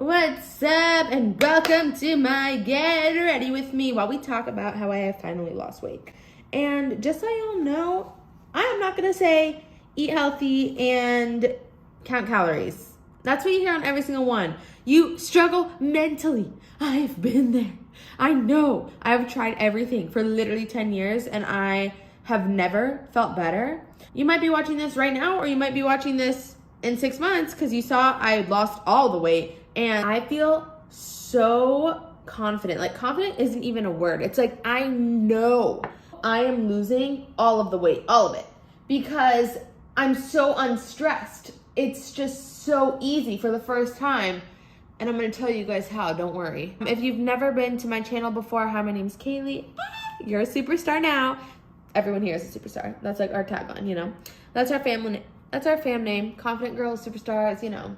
What's up, and welcome to my Get Ready With Me while we talk about how I have finally lost weight. And just so y'all know, I am not going to say eat healthy and count calories. That's what you hear on every single one. You struggle mentally. I've been there. I know. I've tried everything for literally 10 years and I have never felt better. You might be watching this right now, or you might be watching this in 6 months because you saw I lost all the weight. And I feel so confident. Like, confident isn't even a word. It's like, I know I am losing all of the weight, all of it, because I'm so unstressed. It's just so easy for the first time. And I'm going to tell you guys how, don't worry. If you've never been to my channel before, hi, my name's Kaylee. You're a superstar now. Everyone here is a superstar. That's like our tagline, you know. That's our family. That's our fam name. Confident girls, superstars, you know.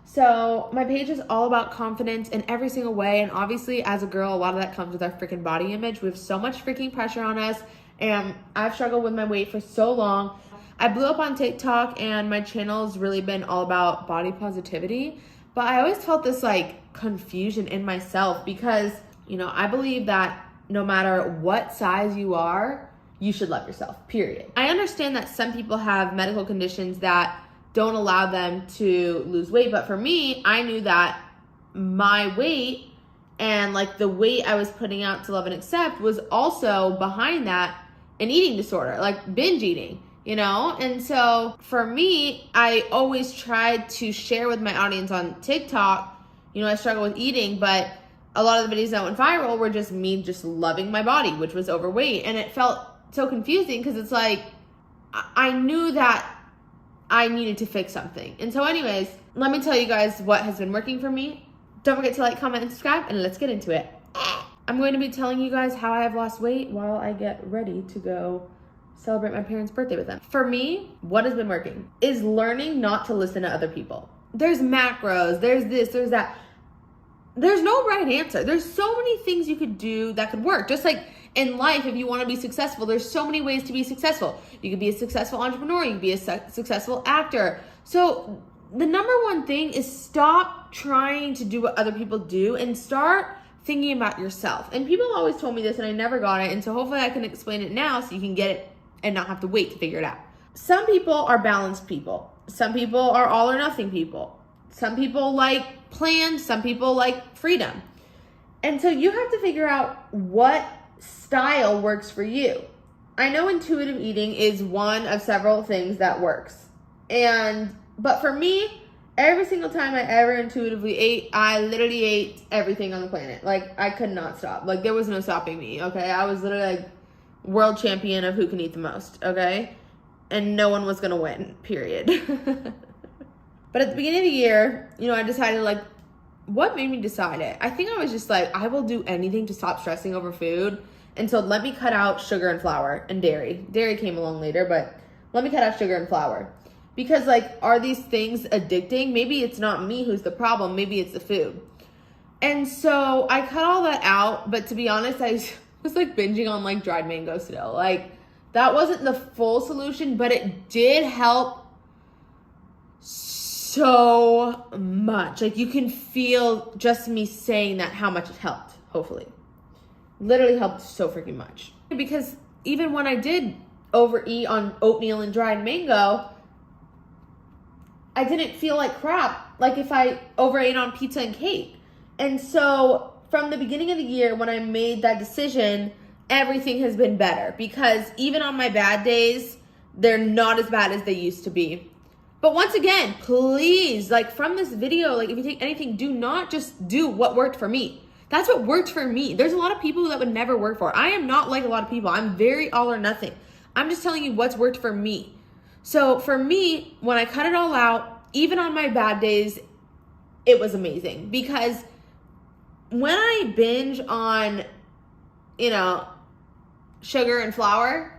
So my page is all about confidence in every single way. And obviously, as a girl, a lot of that comes with our freaking body image. We have so much freaking pressure on us. And I've struggled with my weight for so long. I blew up on TikTok and my channel's really been all about body positivity. But I always felt this like confusion in myself because, you know, I believe that no matter what size you are, you should love yourself, period. I understand that some people have medical conditions that don't allow them to lose weight. But for me, I knew that my weight and like the weight I was putting out to love and accept was also behind that an eating disorder, like binge eating, you know? And so for me, I always tried to share with my audience on TikTok, you know, I struggle with eating, but a lot of the videos that went viral were just me just loving my body, which was overweight. And it felt so confusing because it's like, I knew that I needed to fix something. And so anyways, let me tell you guys what has been working for me. Don't forget to like, comment, and subscribe, and let's get into it. I'm going to be telling you guys how I have lost weight while I get ready to go celebrate my parents' birthday with them. For me, what has been working is learning not to listen to other people. There's macros, there's this, there's that. There's no right answer. There's so many things you could do that could work. Just like in life, if you want to be successful, there's so many ways to be successful. You could be a successful entrepreneur. You could be a successful actor. So the number one thing is stop trying to do what other people do and start thinking about yourself. And people always told me this and I never got it. And so hopefully I can explain it now so you can get it and not have to wait to figure it out. Some people are balanced people. Some people are all or nothing people. Some people like plans. Some people like freedom. And so you have to figure out what style works for you. I know intuitive eating is one of several things that works. But for me, every single time I ever intuitively ate, I literally ate everything on the planet. Like, I could not stop. Like, there was no stopping me, okay? I was literally like world champion of who can eat the most, okay? And no one was gonna win, period. But at the beginning of the year, you know, I decided, like, what made me decide it? I think I was just like, I will do anything to stop stressing over food. And so let me cut out sugar and flour and dairy. Dairy came along later, but let me cut out sugar and flour. Because, like, are these things addicting? Maybe it's not me who's the problem. Maybe it's the food. And so I cut all that out. But to be honest, I was like binging on like dried mango still. Like, that wasn't the full solution, but it did help so much. Like, you can feel just me saying that how much it helped, hopefully. Literally helped so freaking much. Because even when I did overeat on oatmeal and dried mango, I didn't feel like crap like if I overate on pizza and cake. And so from the beginning of the year when I made that decision, everything has been better. Because even on my bad days, they're not as bad as they used to be. But once again, please, like, from this video, like, if you take anything, do not just do what worked for me. That's what worked for me. There's a lot of people that would never work for. I am not like a lot of people. I'm very all or nothing. I'm just telling you what's worked for me. So for me, when I cut it all out, even on my bad days, it was amazing. Because when I binge on, you know, sugar and flour,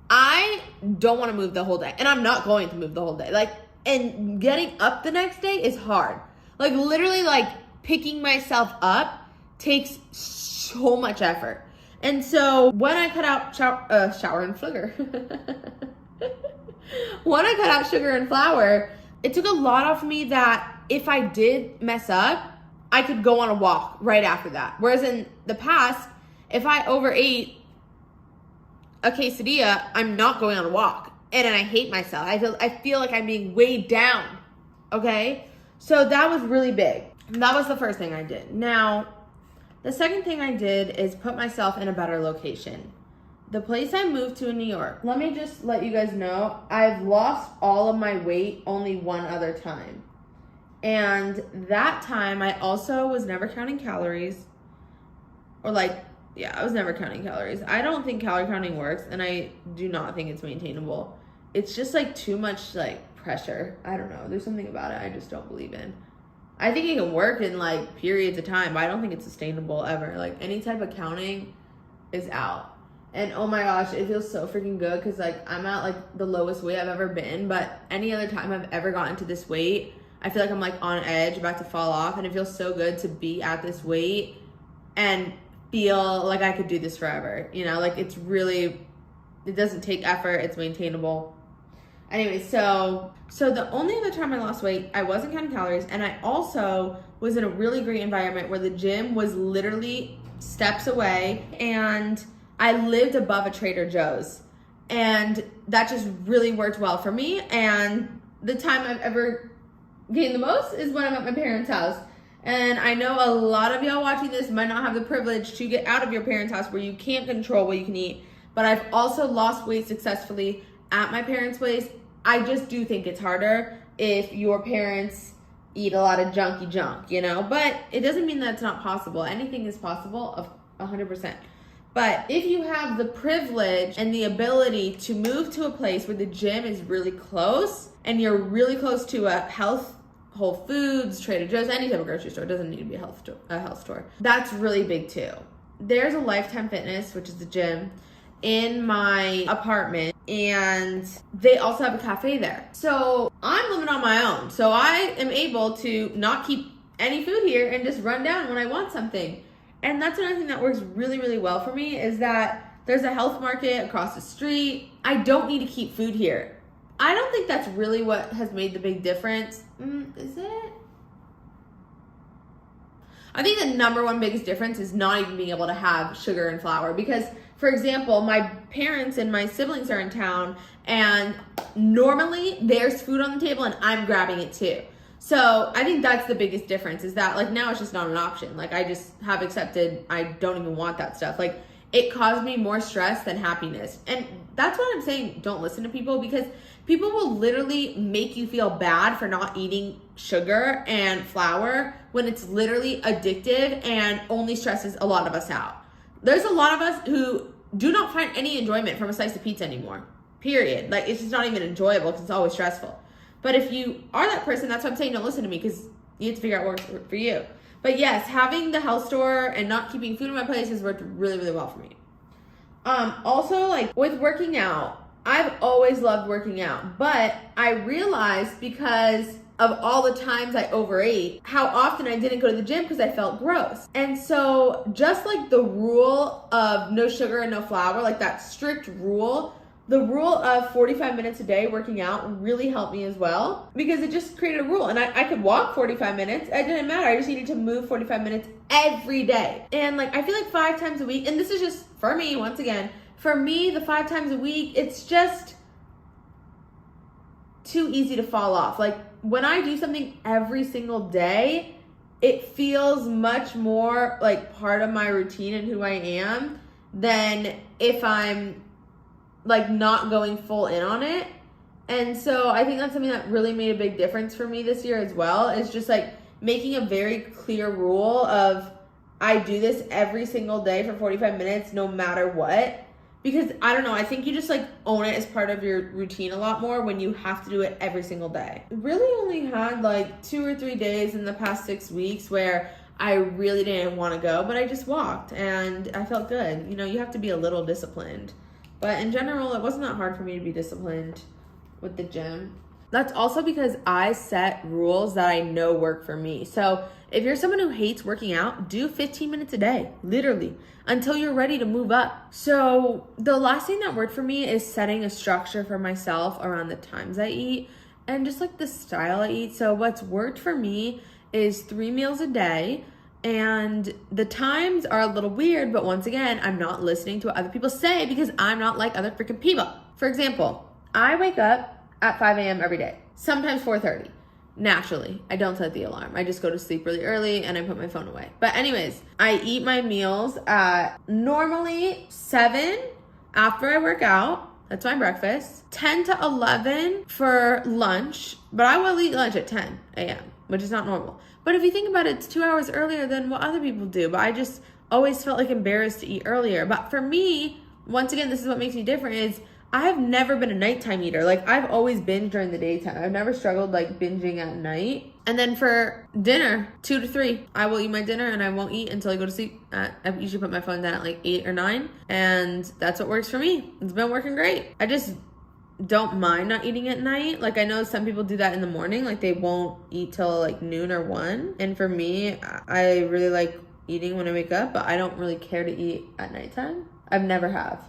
I don't want to move the whole day. And I'm not going to move the whole day. Like, and getting up the next day is hard. Like, literally, like, picking myself up takes so much effort. And so when I cut out shower and sugar, when I cut out sugar and flour, it took a lot off me that if I did mess up, I could go on a walk right after that. Whereas in the past, if I overate a quesadilla, I'm not going on a walk. And I hate myself. I feel like I'm being weighed down. Okay? So that was really big. That was the first thing I did. Now, the second thing I did is put myself in a better location. The place I moved to in New York, let me just let you guys know, I've lost all of my weight only one other time. And that time I also was never counting calories. I was never counting calories. I don't think calorie counting works, and I do not think it's maintainable. It's just like too much like pressure. I don't know. There's something about it I just don't believe in. I think it can work in like periods of time, but I don't think it's sustainable ever. Like any type of counting is out. And oh my gosh, it feels so freaking good because like I'm at like the lowest weight I've ever been, but any other time I've ever gotten to this weight, I feel like I'm like on edge, about to fall off, and it feels so good to be at this weight and feel like I could do this forever. You know, like it doesn't take effort, it's maintainable. Anyway, so the only other time I lost weight, I wasn't counting calories, and I also was in a really great environment where the gym was literally steps away, and I lived above a Trader Joe's, and that just really worked well for me. And the time I've ever gained the most is when I'm at my parents' house. And I know a lot of y'all watching this might not have the privilege to get out of your parents' house where you can't control what you can eat, but I've also lost weight successfully at my parents' place. I just do think it's harder if your parents eat a lot of junky junk, you know, but it doesn't mean that it's not possible. Anything is possible of 100%. But if you have the privilege and the ability to move to a place where the gym is really close and you're really close to a health, Whole Foods, Trader Joe's, any type of grocery store, doesn't need to be a health store. That's really big too. There's a Lifetime Fitness, which is the gym, in my apartment, and they also have a cafe there. So I'm living on my own. So I am able to not keep any food here and just run down when I want something. And that's another thing that works really, really well for me is that there's a health market across the street. I don't need to keep food here. I don't think that's really what has made the big difference. Is it? I think the number one biggest difference is not even being able to have sugar and flour. Because, for example, my parents and my siblings are in town, and normally there's food on the table and I'm grabbing it too. So I think that's the biggest difference is that like now it's just not an option. Like I just have accepted I don't even want that stuff. Like it caused me more stress than happiness. And that's what I'm saying. Don't listen to people, because people will literally make you feel bad for not eating sugar and flour when it's literally addictive and only stresses a lot of us out. There's a lot of us who do not find any enjoyment from a slice of pizza anymore, period. Like it's just not even enjoyable because it's always stressful. But if you are that person, that's what I'm saying, don't listen to me, because you have to figure out what works for you. But yes, having the health store and not keeping food in my place has worked really, really well for me. Also, like with working out, I've always loved working out, but I realized because of all the times I overate, how often I didn't go to the gym because I felt gross. And so just like the rule of no sugar and no flour, like that strict rule, the rule of 45 minutes a day working out really helped me as well, because it just created a rule. And I could walk 45 minutes. It didn't matter. I just needed to move 45 minutes every day. And like, I feel like 5 times a week, and this is just for me, once again, for me, the 5 times a week, it's just too easy to fall off. Like when I do something every single day, it feels much more like part of my routine and who I am than if I'm like not going full in on it. And so I think that's something that really made a big difference for me this year as well, is just like making a very clear rule of I do this every single day for 45 minutes no matter what. Because I don't know, I think you just like own it as part of your routine a lot more when you have to do it every single day. Really only had like 2 or 3 days in the past 6 weeks where I really didn't want to go, but I just walked and I felt good. You know, you have to be a little disciplined. But in general, it wasn't that hard for me to be disciplined with the gym. That's also because I set rules that I know work for me. So if you're someone who hates working out, do 15 minutes a day, literally, until you're ready to move up. So the last thing that worked for me is setting a structure for myself around the times I eat, and just like the style I eat. So what's worked for me is 3 meals a day. And the times are a little weird, but once again, I'm not listening to what other people say because I'm not like other freaking people. For example, I wake up at 5 a.m. every day, sometimes 4:30. Naturally, I don't set the alarm. I just go to sleep really early and I put my phone away. But anyways, I eat my meals at normally 7 after I work out. That's my breakfast. 10 to 11 for lunch, but I will eat lunch at 10 a.m., which is not normal. But if you think about it, it's 2 hours earlier than what other people do. But I just always felt like embarrassed to eat earlier. But for me, once again, this is what makes me different is I have never been a nighttime eater. Like I've always binged during the daytime. I've never struggled like binging at night. And then for dinner, 2 to 3, I will eat my dinner and I won't eat until I go to sleep. I usually put my phone down at like 8 or 9. And that's what works for me. It's been working great. I just don't mind not eating at night. Like I know some people do that in the morning, like they won't eat till like noon or 1. And for me, I really like eating when I wake up, but I don't really care to eat at nighttime. I've never have.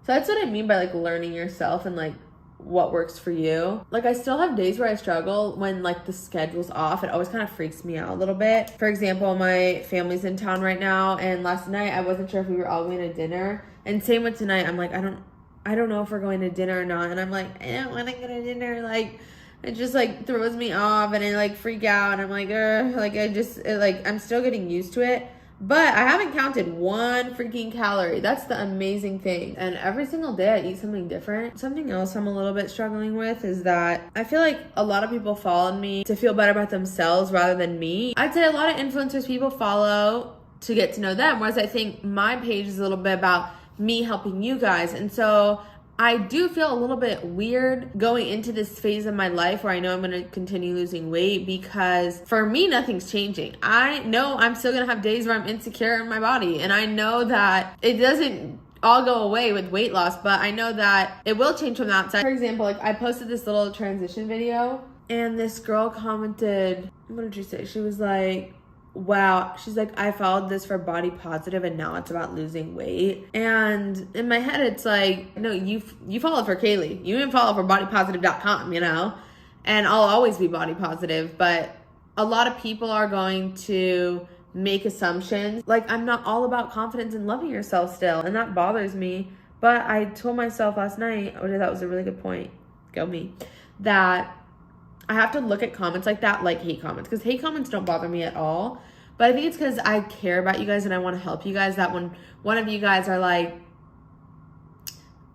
So that's what I mean by like learning yourself and like what works for you. Like I still have days where I struggle when like the schedule's off. It always kind of freaks me out a little bit. For example, my family's in town right now, and last night I wasn't sure if we were all going to dinner. And same with tonight, I'm like, I don't know if we're going to dinner or not. And I'm like, I don't want to go to dinner. Like, it just like throws me off and I like freak out. And I'm like, I'm still getting used to it. But I haven't counted 1 freaking calorie. That's the amazing thing. And every single day I eat something different. Something else I'm a little bit struggling with is that I feel like a lot of people follow me to feel better about themselves rather than me. I'd say a lot of influencers people follow to get to know them, whereas I think my page is a little bit about me helping you guys. And so I do feel a little bit weird going into this phase of my life where I know I'm going to continue losing weight, because for me, nothing's changing. I know I'm still going to have days where I'm insecure in my body, and I know that it doesn't all go away with weight loss, but I know that it will change from the outside. For example, like I posted this little transition video and this girl commented, what did she say? She was like, wow, she's like, I followed this for body positive and now it's about losing weight. And in my head, it's like, no, you followed for Kaylee. You didn't follow for bodypositive.com, you know? And I'll always be body positive, but a lot of people are going to make assumptions. Like, I'm not all about confidence and loving yourself still, and that bothers me. But I told myself last night, which I thought was a really good point, go me, that I have to look at comments like that, like hate comments, because hate comments don't bother me at all. But I think it's because I care about you guys and I want to help you guys, that when one of you guys are like,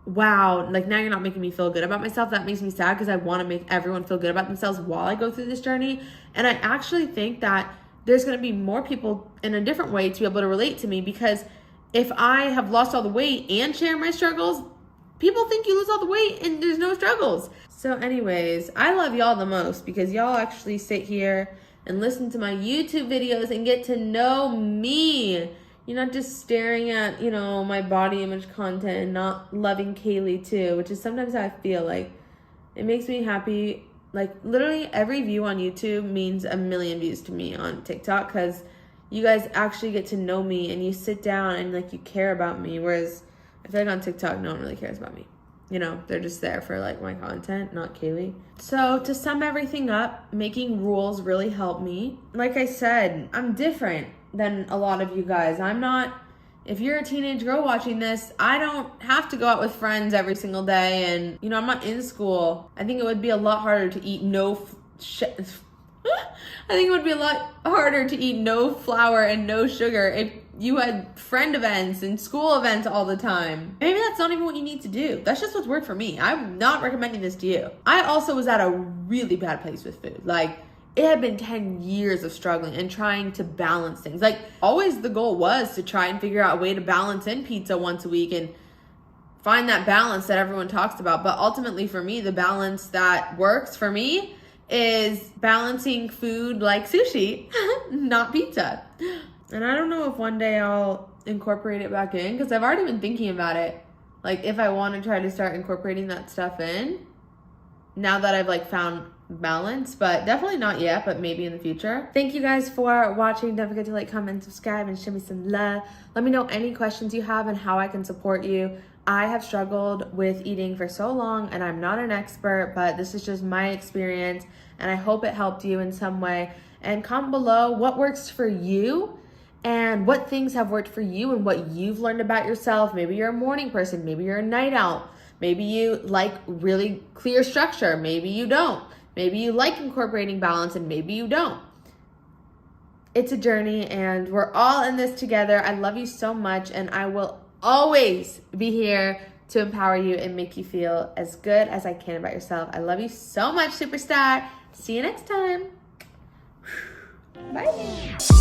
wow, like now you're not making me feel good about myself, that makes me sad, because I want to make everyone feel good about themselves while I go through this journey. And I actually think that there's going to be more people in a different way to be able to relate to me, because if I have lost all the weight and share my struggles, people think you lose all the weight and there's no struggles. So anyways, I love y'all the most because y'all actually sit here and listen to my YouTube videos and get to know me. You're not just staring at, you know, my body image content and not loving Kaylee too, which is sometimes how I feel. Like, it makes me happy. Like, literally every view on YouTube means a million views to me on TikTok, because you guys actually get to know me and you sit down and like you care about me, whereas I feel like on TikTok, no one really cares about me. You know, they're just there for like my content, not Kaylee. So to sum everything up, making rules really helped me. Like I said, I'm different than a lot of you guys. I'm not, if you're a teenage girl watching this, I don't have to go out with friends every single day. And, you know, I'm not in school. I think it would be a lot harder to eat I think it would be a lot harder to eat no flour and no sugar if you had friend events and school events all the time. Maybe that's not even what you need to do. That's just what's worked for me. I'm not recommending this to you. I also was at a really bad place with food. Like, it had been 10 years of struggling and trying to balance things. Like, always the goal was to try and figure out a way to balance in pizza once a week and find that balance that everyone talks about. But ultimately for me, the balance that works for me is balancing food like sushi, not pizza. And I don't know if one day I'll incorporate it back in, because I've already been thinking about it. Like, if I want to try to start incorporating that stuff in, now that I've like found balance, but definitely not yet, but maybe in the future. Thank you guys for watching. Don't forget to like, comment, subscribe, and show me some love. Let me know any questions you have and how I can support you. I have struggled with eating for so long, and I'm not an expert, but this is just my experience, and I hope it helped you in some way. And comment below what works for you and what things have worked for you and what you've learned about yourself. Maybe you're a morning person, maybe you're a night owl, maybe you like really clear structure, maybe you don't. Maybe you like incorporating balance and maybe you don't. It's a journey and we're all in this together. I love you so much, and I will always be here to empower you and make you feel as good as I can about yourself. I love you so much, superstar. See you next time. Bye.